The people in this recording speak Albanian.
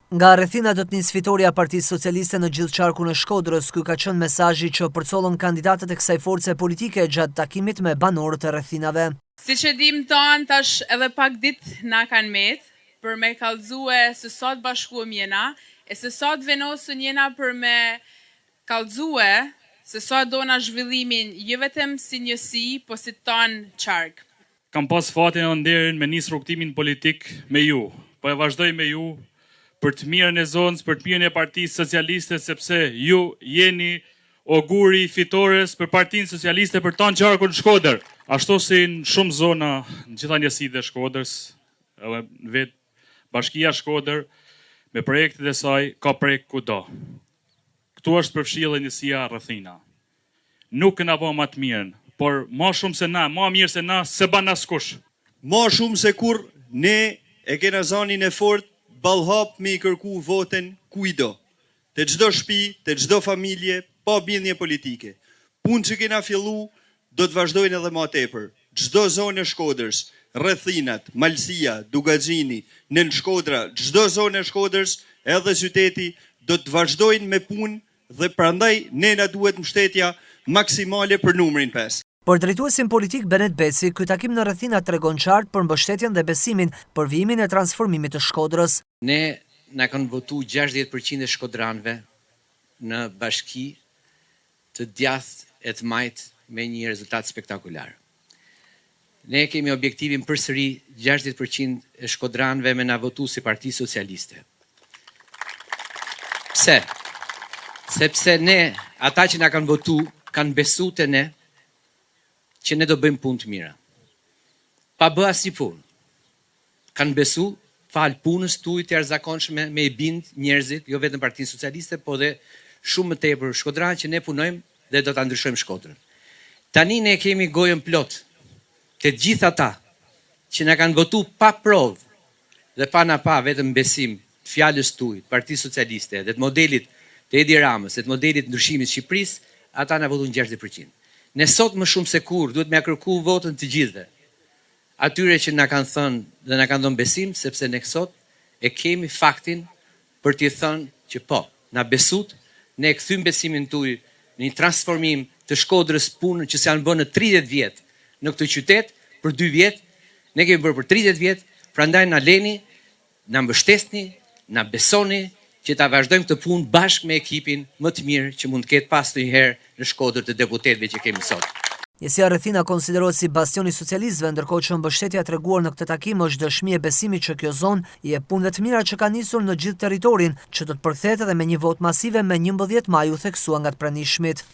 Nga rrethina do të nisë fitoria Partisë Socialiste në gjithë qarkun e Shkodrës, ky ka qenë mesazhi që përcollën kandidatët e kësaj force politike gjatë takimit me banorët e rrethinave. Siç e dim tonë, tash edhe pak ditë na kanë met për me kallëzue se sot bashkuam jena, e se sot venosën jena për me kallëzue se sot dona zhvillimin jo vetëm si njësi, po si ton qark. Kam pas fatin e nderin me nis rrugtimin politik me ju, po e vazhdoj me ju për të mirën e zonës, për të mirën e Partisë Socialiste, sepse ju jeni auguri fitores për Partinë Socialiste për ton qarkun Shkodër. Ashtu si në shumë zona në gjitha njësitë e Shkodrës, edhe vetë Bashkia Shkodër, me projektet e saj, ka projekt kudo. Këtu është përfshirë njësia rrethina. Nuk na bë më të mirën, por ma shumë se na, ma mirë se na, se ban askush. Ma shumë se kur ne e kena zanin e fort, ballhap me I kërku voten kujdo. Te çdo shtëpi, te çdo familje, pa bindje politike. Punë që kena fillu, do të vazhdojnë edhe më tepër. Çdo zonë e Shkodrës, rrethinat, Malësia, Dugaxhini, nën Shkodra, çdo zonë e Shkodrës, edhe qyteti, do të vazhdojnë me punë dhe prandaj ne na duhet mbështetja maksimale për numrin 5. Por drejtuesin politik Benet Beci, ky takim në rrethina tregon qartë për mbështetjen dhe besimin për vijimin e transformimit të Shkodrës. Ne na kanë votu 60% e shkodranëve në bashki të djathtë e të majtë me një rezultat spektakular. Ne kemi objektivin përsëri 60% e shkodranëve me na votu si Parti Socialiste. Pse? Sepse ne, ata që na kanë votu, kanë besu te ne që ne do bëjmë punë të mira. Pa bë asnjë punë. Kanë besu fal punës tuaj të jashtëzakonshme me I bind njerëzit, jo vetëm Partinë Socialiste, po dhe shumë më tepër shkodranë që ne punojmë dhe do ta ndryshojmë Shkodrën. Tani ne kemi gojën plot të gjithë ata që na kanë votu pa provë dhe pa vetëm besim të fjalës tuaj, Partisë Socialiste, dhe të modelit të Edi Ramës, dhe të modelit ndryshimit Shqipërisë, ata na votuan 60%. Ne sot më shumë se kur duhet me kërku votën të gjithëve. Atyre që na kanë thënë dhe na kanë dhënë besim, sepse ne sot e kemi faktin për t'i thënë që po, na besut, ne e kthym besimin tuaj në një transformim të Shkodrës, punën që s'janë bërë në 30 vjet në këtë qytet, për 2 vjet, ne kemi bërë për 30 vjet, prandaj na leni, na mbështesni, na besoni që ta vazhdojmë këtë punë bashkë me ekipin më të mirë që mund të ketë pas të njëherë në Shkodër të deputetëve që kemi sot. Njësia rrethina konsiderohet si bastioni socialistëve, ndërkohë që mbështetja treguar në këtë takim është dëshmi e besimit që kjo zonë I e punëve të mira që ka nisur në gjithë territorin, që do të përkthehet edhe me një votë masive me 11 maj u theksua nga të pranishmit.